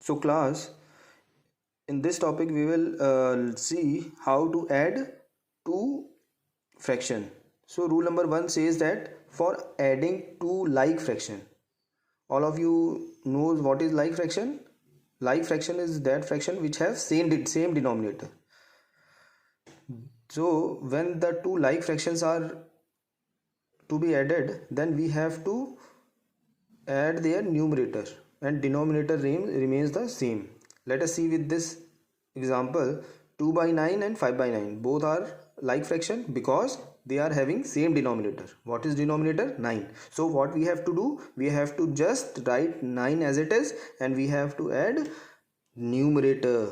So class, in this topic we will see how to add two fraction. So rule number 1 says that for adding two like fraction, all of you knows what is like fraction. Like fraction is that fraction which have same denominator. So when the two like fractions are to be added, then we have to add their numerator and denominator remains the same. Let us see with this example. 2 by 9 and 5 by 9 both are like fraction because they are having same denominator. What is denominator? 9. So what we have to do, we have to just write 9 as it is and we have to add numerator.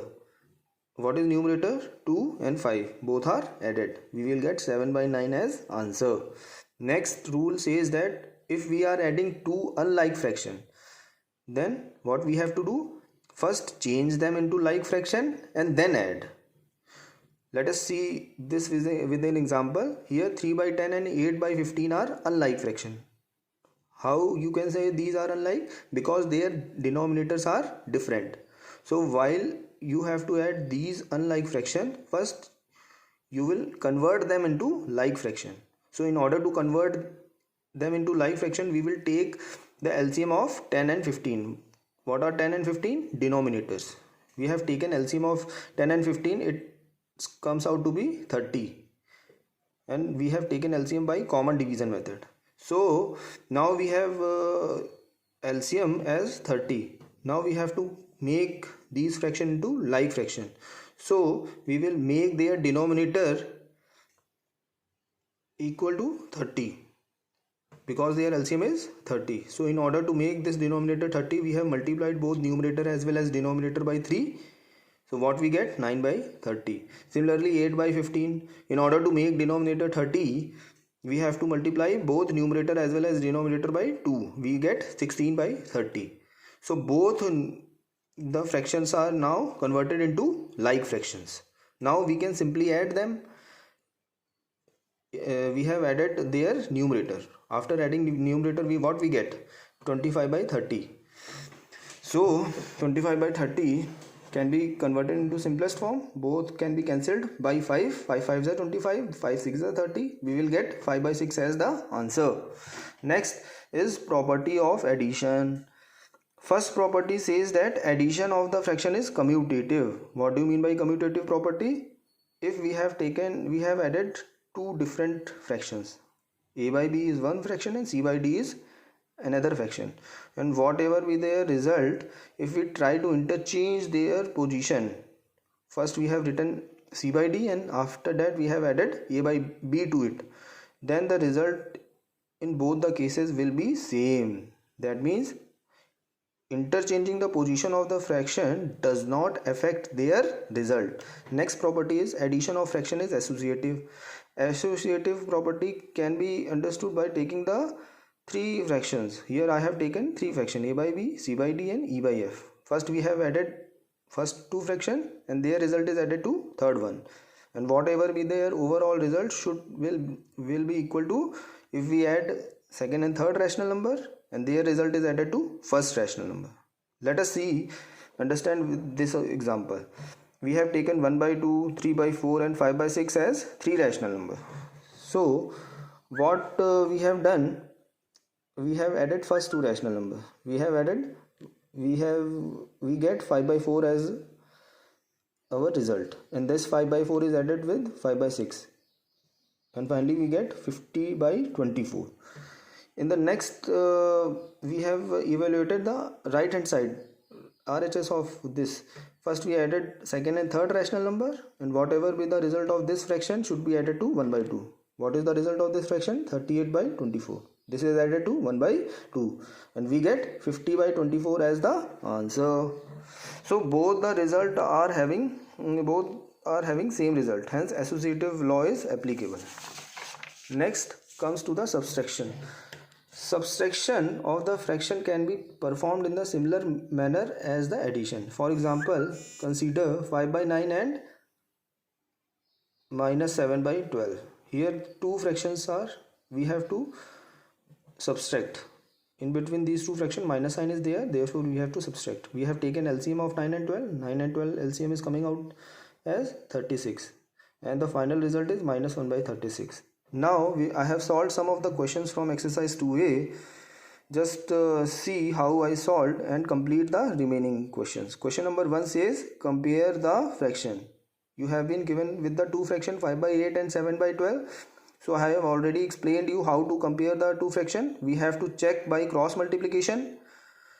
What is numerator? 2 and 5 both are added. We will get 7 by 9 as answer. Next rule says that if we are adding two unlike fraction, then what we have to do? First change them into like fraction and then add. Let us see this with an example. Here 3 by 10 and 8 by 15 are unlike fraction. How you can say these are unlike? Because their denominators are different. So while you have to add these unlike fraction, first you will convert them into like fraction. So in order to convert them into like fraction, we will take the LCM of 10 and 15. What are 10 and 15? Denominators. We have taken LCM of 10 and 15. It comes out to be 30. And we have taken LCM by common division method. So now we have LCM as 30. Now we have to make these fraction into like fraction. So we will make their denominator equal to 30 because their LCM is 30. So in order to make this denominator 30, we have multiplied both numerator as well as denominator by 3. So what we get? 9 by 30. Similarly 8 by 15. In order to make denominator 30, we have to multiply both numerator as well as denominator by 2. We get 16 by 30. So both the fractions are now converted into like fractions. Now we can simply add them. We have added their numerator. After adding numerator, what we get? 25 by 30. So 25 by 30 can be converted into simplest form. Both can be cancelled by 5. 5 5s are 25, 5 6 are 30. We will get 5 by 6 as the answer. Next is property of addition. First property says that addition of the fraction is commutative. What do you mean by commutative property? If we have added two different fractions, a by b is one fraction and c by d is another fraction, and whatever be their result, if we try to interchange their position, first we have written c by d and after that we have added a by b to it, then the result in both the cases will be same. That means interchanging the position of the fraction does not affect their result. Next property is addition of fraction is associative. Associative property can be understood by taking the three fractions. Here I have taken three fractions, a by b, c by d and e by f. First we have added first two fraction and their result is added to third one, and whatever be their overall result will be equal to if we add second and third rational number and their result is added to first rational number. Let us understand with this example. We have taken 1 by 2, 3 by 4 and 5 by 6 as three rational number. So what we have done, we have added first two rational number. We get 5 by 4 as our result, and this 5 by 4 is added with 5 by 6, and finally we get 50 by 24. In the next we have evaluated the right hand side RHS of this. First we added second and third rational number, and whatever be the result of this fraction should be added to 1 by 2. What is the result of this fraction? 38 by 24. This is added to 1 by 2 and we get 50 by 24 as the answer. So both the result are having same result, hence associative law is applicable. Next comes to the subtraction. Subtraction of the fraction can be performed in the similar manner as the addition. For example, consider 5 by 9 and minus 7 by 12. Here two fractions are we have to subtract. in between these two fraction minus sign is there, therefore we have to subtract. We have taken LCM of 9 and 12. 9 and 12 LCM is coming out as 36, and the final result is minus 1 by 36. Now I have solved some of the questions from exercise 2a. Just see how I solved and complete the remaining questions. Question number 1 says compare the fraction. You have been given with the two fraction 5 by 8 and 7 by 12. So I have already explained you how to compare the two fraction. We have to check by cross multiplication.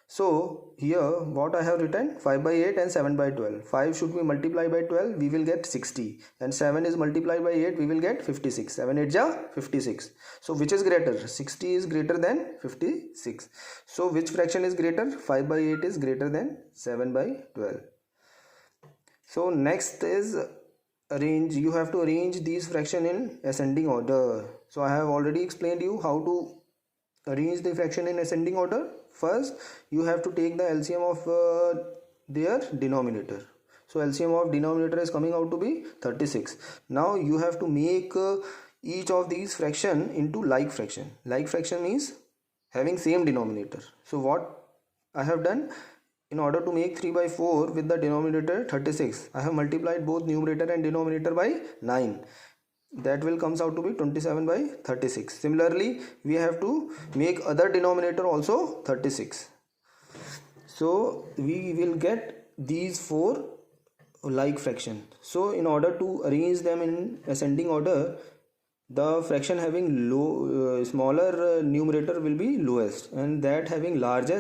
So here what I have written, 5 by 8 and 7 by 12. 5 should be multiplied by 12, we will get 60, and 7 is multiplied by 8, we will get 56. 7 8 ja 56. So which is greater? 60 is greater than 56. So which fraction is greater? 5 by 8 is greater than 7 by 12. So next is arrange. You have to arrange these fraction in ascending order. So I have already explained you how to arrange the fraction in ascending order. First you have to take the LCM of their denominator. So LCM of denominator is coming out to be 36. Now you have to make each of these fraction into like fraction. Like fraction means having same denominator. So what I have done, in order to make 3 by 4 with the denominator 36, I have multiplied both numerator and denominator by 9. That will comes out to be 27 by 36. Similarly, we have to make other denominator also 36. So we will get these four like fraction. So in order to arrange them in ascending order, the fraction having smaller numerator will be lowest, and that having larger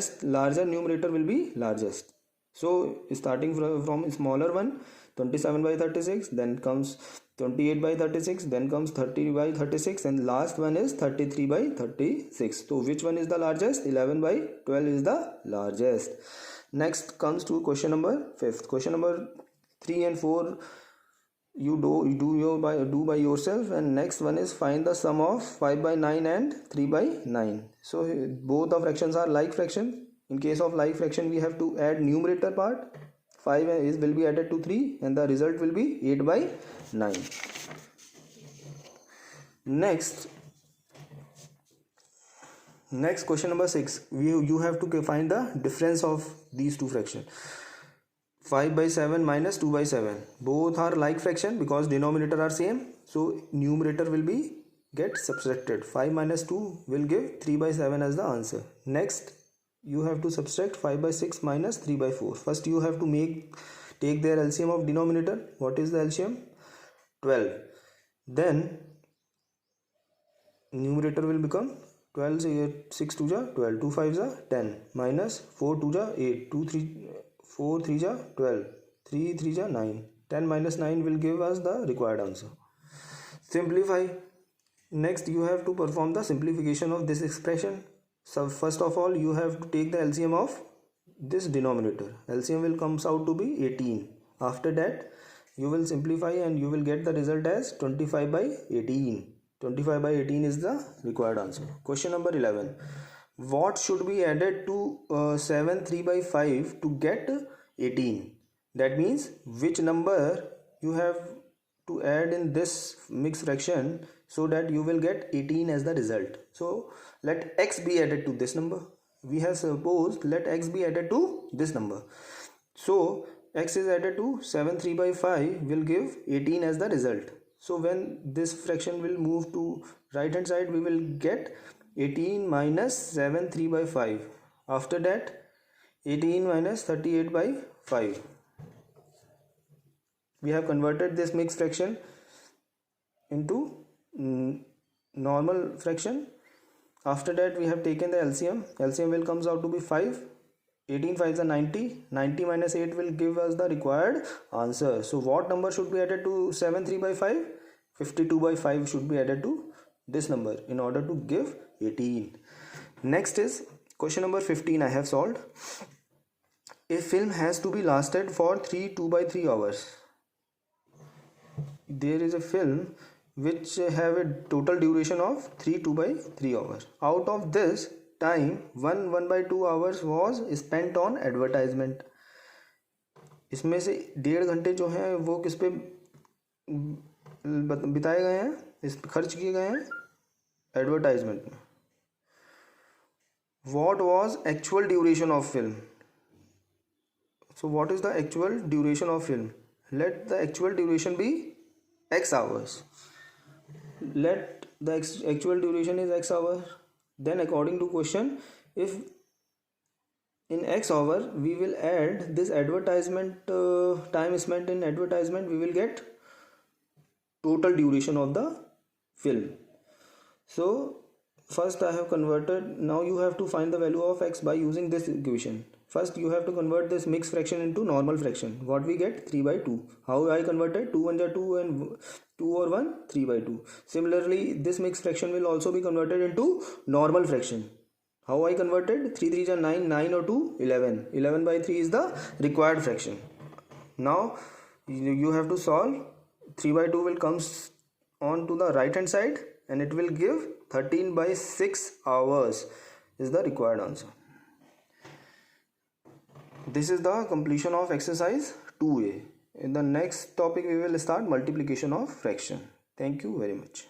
numerator will be largest. So starting from smaller one, 27 by 36, then comes 28 by 36, then comes 30 by 36, and last one is 33 by 36. So which one is the largest? 11 by 12 is the largest. Next comes to question number 5. Question number 3 and 4 you do by yourself, and next one is find the sum of 5 by 9 and 3 by 9. So both the fractions are like fraction. In case of like fraction, we have to add numerator part. 5 will be added to 3, and the result will be 8 by 9. Next question number 6. You have to find the difference of these two fractions. 5 by 7 minus 2 by 7. Both are like fraction because denominator are same. So numerator will be get subtracted. 5 minus 2 will give 3 by 7 as the answer. Next you have to subtract 5 by 6 minus 3 by 4. First you have to take their LCM of denominator. What is the LCM? 12. Then numerator will become 12 6 2 ja 12, 2 5 ja 10, minus 4 2 ja 8, 2 3 4 3 ja 12, 3 3 ja 9. 10 minus 9 will give us the required answer. Simplify. Next you have to perform the simplification of this expression. So first of all you have to take the LCM of this denominator. LCM will comes out to be 18. After that you will simplify and you will get the result as 25 by 18. 25 by 18 is the required answer. Question number 11. What should be added to 7 3 by 5 to get 18? That means which number you have to add in this mixed fraction so that you will get 18 as the result. So let x be added to this number. We have supposed let x be added to this number. So x is added to 7 3 by 5 will give 18 as the result. So when this fraction will move to right hand side, we will get 18 minus 7 3 by 5. After that 18 minus 38 by 5. We have converted this mixed fraction into normal fraction. After that we have taken the LCM. LCM will comes out to be 5. 18 5 is 90. 90 minus 8 will give us the required answer. So what number should be added to 7 3 by 5? 52 by 5 should be added to this number in order to give 18. Next is question number 15 I have solved. A film has to be lasted for 3 2 by 3 hours. There is a film which have a total duration of 3 2 by 3 hours. Out of this time 1 by 2 hours was spent on advertisement. इसमें से 1.5 घंटे जो हैं वो किस पे बिताए गए हैं, इस खर्च किए गए हैं एडवर्टाइजमेंट में. what was actual duration of film? So what is the actual duration of film? Let the actual duration be x hours. Let the actual duration is x hour. Then according to question, if in x hour we will add this advertisement time spent in advertisement, we will get total duration of the film. So first I have converted. Now you have to find the value of x by using this equation. First you have to convert this mixed fraction into normal fraction. What we get? 3 by 2. How I converted? 2 1 are 2 and 2 or 1, 3 by 2. Similarly this mixed fraction will also be converted into normal fraction. How I converted? 3 3 are 9, 9 or 2, 11. 11 by 3 is the required fraction. Now you have to solve. 3 by 2 will comes on to the right hand side and it will give 13 by 6 hours is the required answer. This is the completion of exercise 2a. In the next topic we will start multiplication of fraction. Thank you very much.